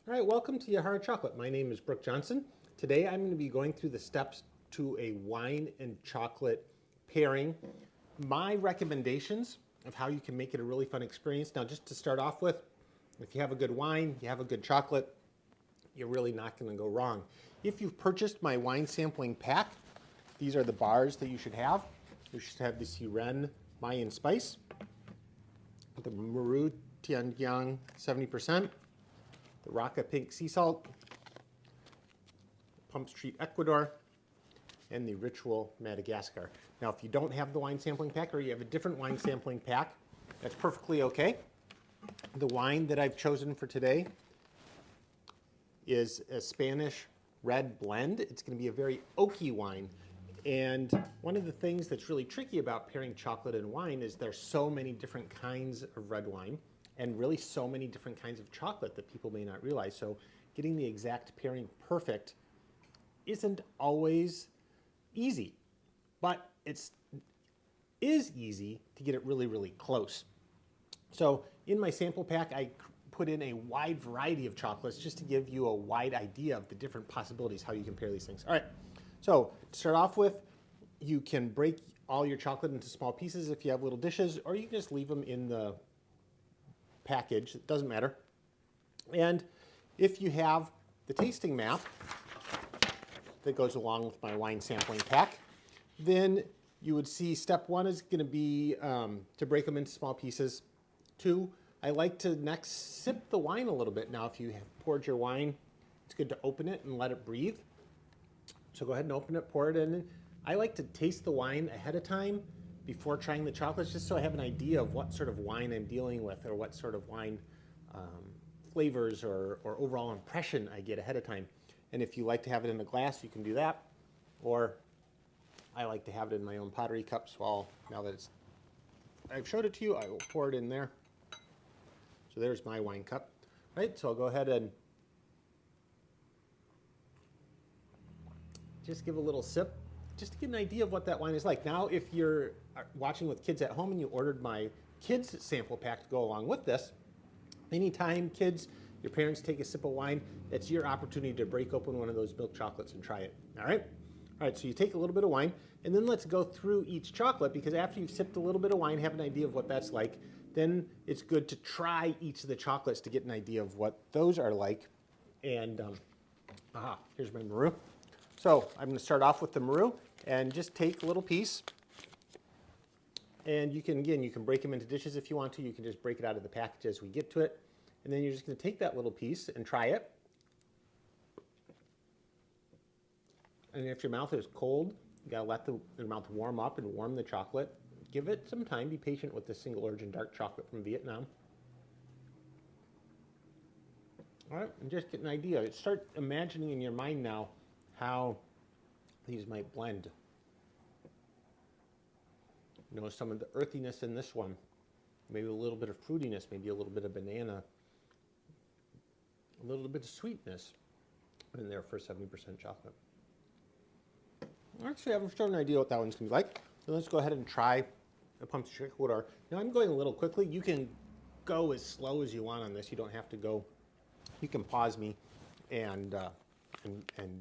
All right, welcome to Yahara Chocolate. My name is Brook Johnson. Today I'm going to be going through the steps to a wine and chocolate pairing. My recommendations of how you can make it a really fun experience. Now, just to start off with, if you have a good wine, you have a good chocolate, you're really not going to go wrong. If you've purchased my wine sampling pack, these are the bars that you should have. You should have the Siren Mayan Spice, the Maru Tianjiang 70%, the Raka Pink Sea Salt, Pump Street Ecuador, and the Ritual Madagascar. Now, if you don't have the wine sampling pack or you have a different wine sampling pack, that's perfectly okay. The wine that I've chosen for today is a Spanish red blend. It's going to be a very oaky wine. And one of the things that's really tricky about pairing chocolate and wine is there's so many different kinds of red wine and really so many different kinds of chocolate that people may not realize. So getting the exact pairing perfect isn't always easy, but it is easy to get it really, really close. So in my sample pack, I put in a wide variety of chocolates just to give you a wide idea of the different possibilities, how you can pair these things. All right, so to start off with, you can break all your chocolate into small pieces if you have little dishes, or you can just leave them in the package. It doesn't matter. And if you have the tasting map that goes along with my wine sampling pack, then you would see step one is going to be to break them into small pieces. Two, I like to next sip the wine a little bit. Now, if you have poured your wine, it's good to open it and let it breathe. So go ahead and open it, pour it in. I like to taste the wine ahead of time before trying the chocolates, just so I have an idea of what sort of wine I'm dealing with or what sort of wine flavors or overall impression I get ahead of time. And if you like to have it in a glass, you can do that. Or I like to have it in my own pottery cups. Well, now that I've showed it to you, I will pour it in there. So there's my wine cup, right? So I'll go ahead and just give a little sip, just to get an idea of what that wine is like. Now, if you're watching with kids at home and you ordered my kids sample pack to go along with this, anytime kids, your parents take a sip of wine, it's your opportunity to break open one of those milk chocolates and try it, all right? All right, so you take a little bit of wine, and then let's go through each chocolate, because after you've sipped a little bit of wine, have an idea of what that's like, then it's good to try each of the chocolates to get an idea of what those are like. And here's my Maru. So I'm going to start off with the Maru and just take a little piece. And you can, again, you can break them into dishes if you want to. You can just break it out of the package as we get to it. And then you're just going to take that little piece and try it. And if your mouth is cold, you got to let your mouth warm up and warm the chocolate. Give it some time. Be patient with the single origin dark chocolate from Vietnam. All right, and just get an idea. Start imagining in your mind now how these might blend. You know, some of the earthiness in this one, maybe a little bit of fruitiness, maybe a little bit of banana, a little bit of sweetness in there for 70% chocolate. Actually, I have an idea what that one's going to be like. So let's go ahead and try the Pump Street Ecuador. Now, I'm going a little quickly. You can go as slow as you want on this. You don't have to go. You can pause me and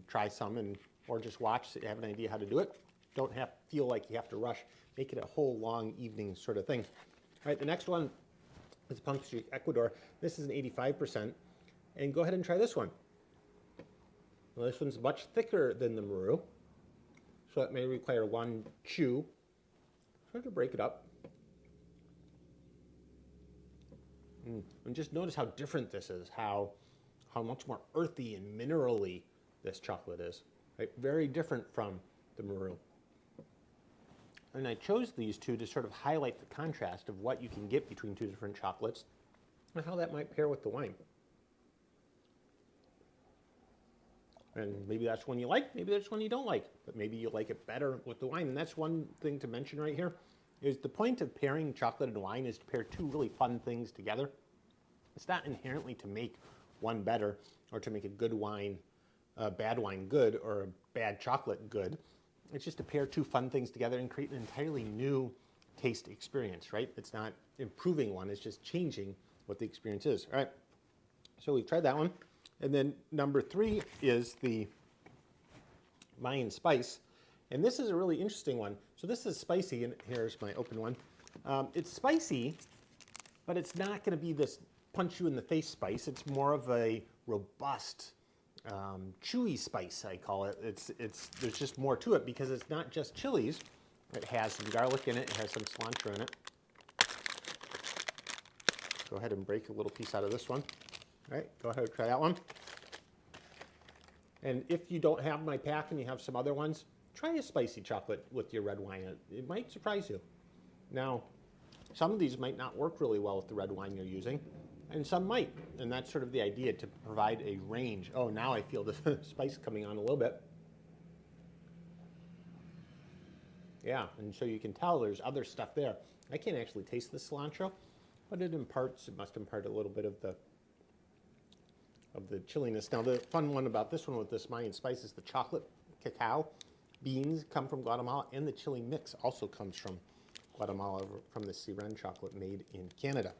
try some, or just watch so you have an idea how to do it. Don't feel like you have to rush. Make it a whole long evening sort of thing. All right, the next one is Pump Street Ecuador. This is an 85%. And go ahead and try this one. Well, this one's much thicker than the Maru, so it may require one chew. Try to break it up. And just notice how different this is, how much more earthy and minerally this chocolate is. Right? Very different from the Maru. And I chose these two to sort of highlight the contrast of what you can get between two different chocolates and how that might pair with the wine. And maybe that's one you like, maybe that's one you don't like, but maybe you like it better with the wine. And that's one thing to mention right here, is the point of pairing chocolate and wine is to pair two really fun things together. It's not inherently to make one better or to make a good wine, a bad wine good, or a bad chocolate good. It's just to pair two fun things together and create an entirely new taste experience, right? It's not improving one, it's just changing what the experience is. All right, so we've tried that one. And then number 3 is the Mayan spice. And this is a really interesting one. So this is spicy, and here's my open one. It's spicy, but it's not going to be this punch you in the face spice. It's more of a robust, chewy spice, I call it. There's just more to it because it's not just chilies. It has some garlic in it. It has some cilantro in it. Go ahead and break a little piece out of this one. All right, go ahead and try that one. And if you don't have my pack and you have some other ones, try a spicy chocolate with your red wine. It might surprise you. Now, some of these might not work really well with the red wine you're using, and some might. And that's sort of the idea, to provide a range. Oh, now I feel the spice coming on a little bit. Yeah, and so you can tell there's other stuff there. I can't actually taste the cilantro, but it must impart a little bit of the chilliness. Now, the fun one about this one with this Mayan spice is the chocolate cacao beans come from Guatemala, and the chili mix also comes from Guatemala, from the Siren chocolate made in Canada.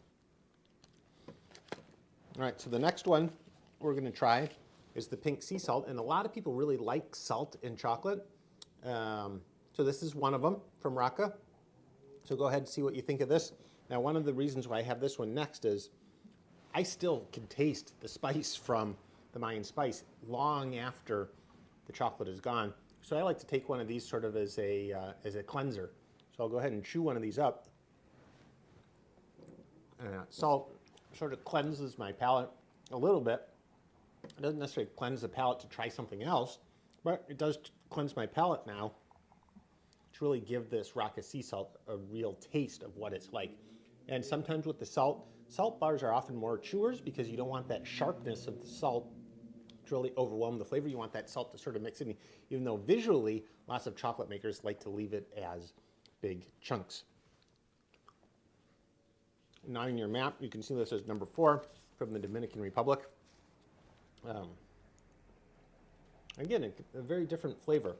All right, so the next one we're going to try is the pink sea salt, and a lot of people really like salt in chocolate. So this is one of them from Raka. So go ahead and see what you think of this. Now, one of the reasons why I have this one next is I still can taste the spice from the Mayan spice long after the chocolate is gone. So I like to take one of these sort of as a cleanser. So I'll go ahead and chew one of these up. Salt sort of cleanses my palate a little bit. It doesn't necessarily cleanse the palate to try something else, but it does cleanse my palate now to really give this Raka sea salt a real taste of what it's like. And sometimes with the salt bars are often more chewers because you don't want that sharpness of the salt to really overwhelm the flavor. You want that salt to sort of mix in, even though visually lots of chocolate makers like to leave it as big chunks. Now on your map, you can see this as number 4 from the Dominican Republic. Again, a very different flavor.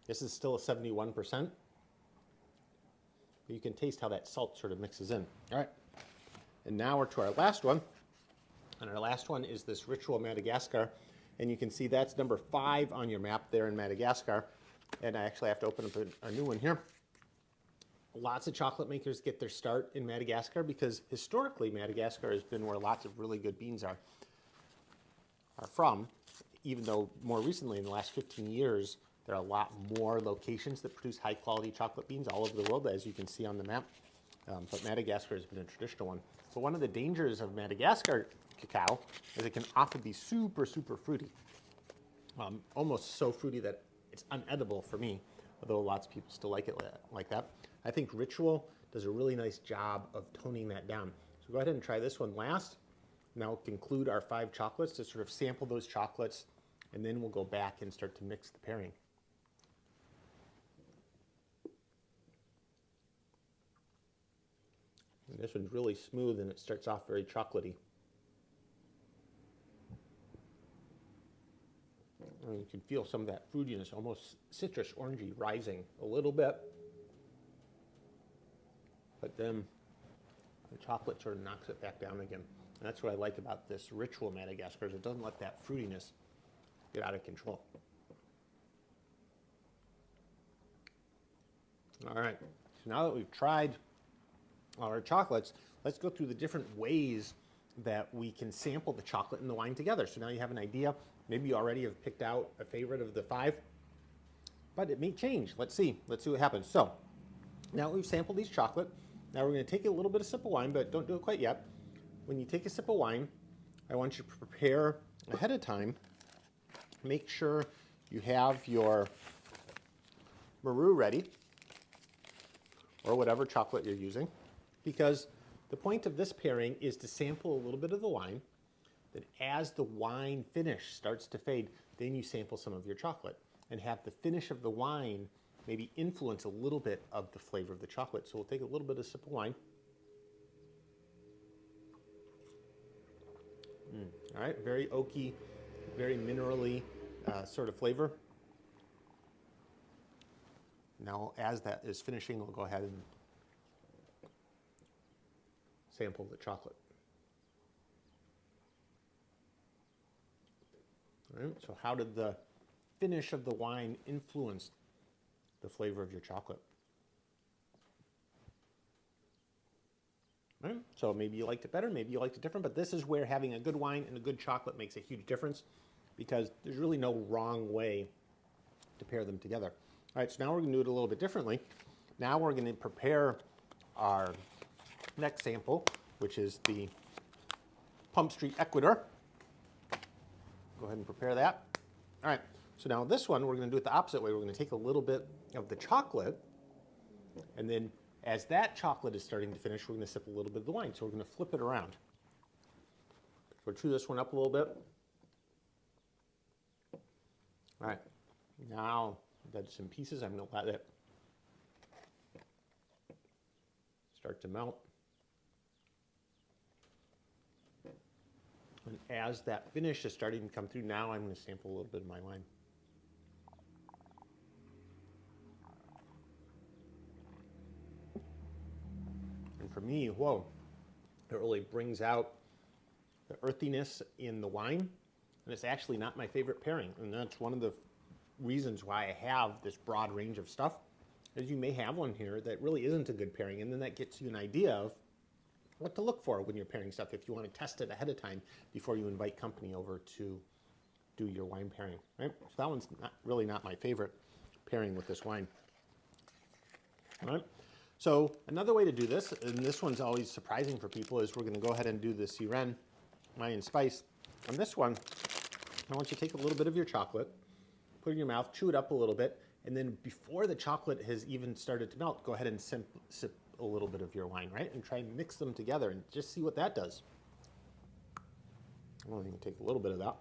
This is still a 71%. But you can taste how that salt sort of mixes in. All right. And now we're to our last one. And our last one is this Ritual Madagascar. And you can see that's number 5 on your map there in Madagascar. And I actually have to open up a new one here. Lots of chocolate makers get their start in Madagascar because historically Madagascar has been where lots of really good beans are from, even though more recently in the last 15 years, there are a lot more locations that produce high-quality chocolate beans all over the world, as you can see on the map. But Madagascar has been a traditional one. So one of the dangers of Madagascar cacao is it can often be super, super fruity. Almost so fruity that it's unedible for me, although lots of people still like it like that. I think Ritual does a really nice job of toning that down. So go ahead and try this one last. Now we'll conclude our 5 chocolates to sort of sample those chocolates, and then we'll go back and start to mix the pairing. And this one's really smooth and it starts off very chocolatey. And you can feel some of that fruitiness, almost citrus orangey, rising a little bit. But then the chocolate sort of knocks it back down again. And that's what I like about this Ritual Madagascar, is it doesn't let that fruitiness get out of control. All right, so now that we've tried our chocolates, let's go through the different ways that we can sample the chocolate and the wine together. So now you have an idea. Maybe you already have picked out a favorite of the 5, but it may change. Let's see what happens. So now we've sampled these chocolate. Now we're going to take a little bit of sip of wine, but don't do it quite yet. When you take a sip of wine, I want you to prepare ahead of time. Make sure you have your Maru ready, or whatever chocolate you're using, because the point of this pairing is to sample a little bit of the wine. Then as the wine finish starts to fade, then you sample some of your chocolate and have the finish of the wine maybe influence a little bit of the flavor of the chocolate. So we'll take a little bit of sip of wine. All right, very oaky, very minerally sort of flavor. Now, as that is finishing, we'll go ahead and sample the chocolate. Right? So how did the finish of the wine influence the flavor of your chocolate? Right? So maybe you liked it better, maybe you liked it different, but this is where having a good wine and a good chocolate makes a huge difference, because there's really no wrong way to pair them together. All right, so now we're going to do it a little bit differently. Now we're going to prepare our next sample, which is the Pump Street Ecuador. Go ahead and prepare that. All right, so now this one, we're going to do it the opposite way. We're going to take a little bit of the chocolate, and then as that chocolate is starting to finish, we're going to sip a little bit of the wine. So we're going to flip it around. So chew this one up a little bit. All right, now that's some pieces. I'm going to let it start to melt. And as that finish is starting to come through, now I'm going to sample a little bit of my wine. And for me, whoa, it really brings out the earthiness in the wine. And it's actually not my favorite pairing. And that's one of the reasons why I have this broad range of stuff, is you may have one here that really isn't a good pairing. And then that gets you an idea of what to look for when you're pairing stuff, if you want to test it ahead of time before you invite company over to do your wine pairing. Right? So that one's really not my favorite pairing with this wine. All right. So another way to do this, and this one's always surprising for people, is we're going to go ahead and do the Siren wine and spice. On this one, I want you to take a little bit of your chocolate, put it in your mouth, chew it up a little bit, and then before the chocolate has even started to melt, go ahead and sip a little bit of your wine, right? And try and mix them together and just see what that does. I'm only going to take a little bit of that.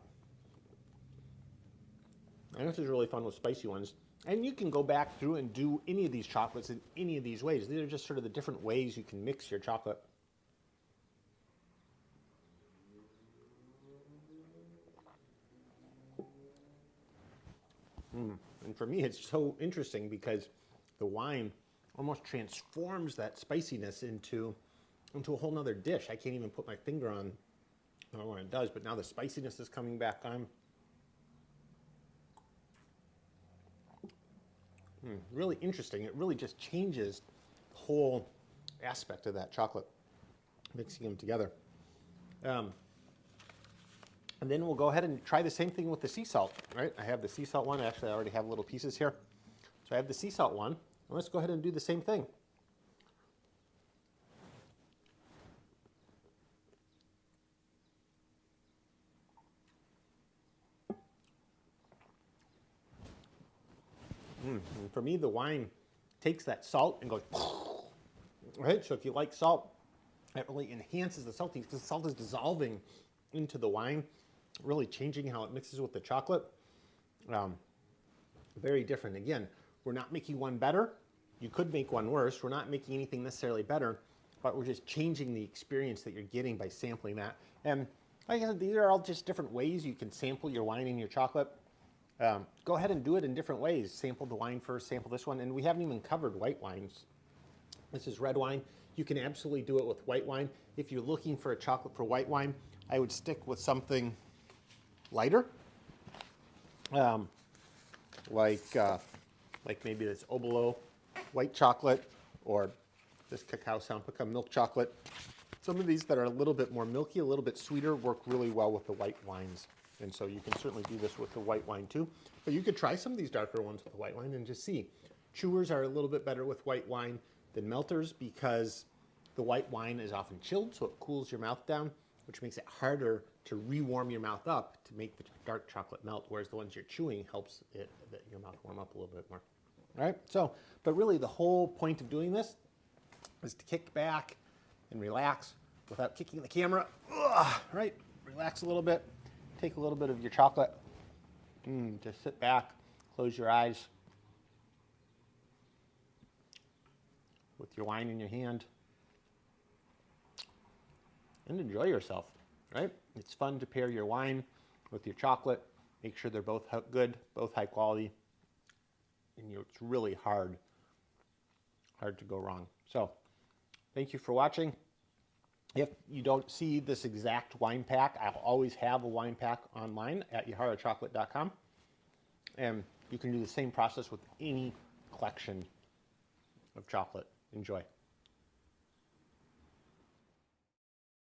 And this is really fun with spicy ones. And you can go back through and do any of these chocolates in any of these ways. These are just sort of the different ways you can mix your chocolate. And for me, it's so interesting because the wine almost transforms that spiciness into a whole nother dish. I can't even put my finger on what it does, but now the spiciness is coming back on. Really interesting. It really just changes the whole aspect of that chocolate, mixing them together. And then we'll go ahead and try the same thing with the sea salt, right? I have the sea salt one. Actually, I already have little pieces here. So I have the sea salt one. And let's go ahead and do the same thing. And for me, the wine takes that salt and goes, right? So if you like salt, that really enhances the saltiness because the salt is dissolving into the wine, really changing how it mixes with the chocolate. Very different. Again, we're not making one better. You could make one worse. We're not making anything necessarily better, but we're just changing the experience that you're getting by sampling that. And like I said, these are all just different ways you can sample your wine and your chocolate. Go ahead and do it in different ways. Sample the wine first, sample this one. And we haven't even covered white wines. This is red wine. You can absolutely do it with white wine. If you're looking for a chocolate for white wine, I would stick with something lighter, like maybe this Obolo white chocolate or this Cacao Sampica milk chocolate. Some of these that are a little bit more milky, a little bit sweeter, work really well with the white wines. And so you can certainly do this with the white wine too. But you could try some of these darker ones with the white wine and just see. Chewers are a little bit better with white wine than melters because the white wine is often chilled, so it cools your mouth down, which makes it harder to re-warm your mouth up to make the dark chocolate melt, whereas the ones you're chewing helps your mouth warm up a little bit more. All right, so, but really the whole point of doing this is to kick back and relax without kicking the camera. Right, relax a little bit, take a little bit of your chocolate, just sit back, close your eyes with your wine in your hand and enjoy yourself, right? It's fun to pair your wine with your chocolate, make sure they're both good, both high quality, and it's really hard to go wrong. So thank you for watching. If you don't see this exact wine pack, I'll always have a wine pack online at yaharachocolate.com. And you can do the same process with any collection of chocolate. Enjoy.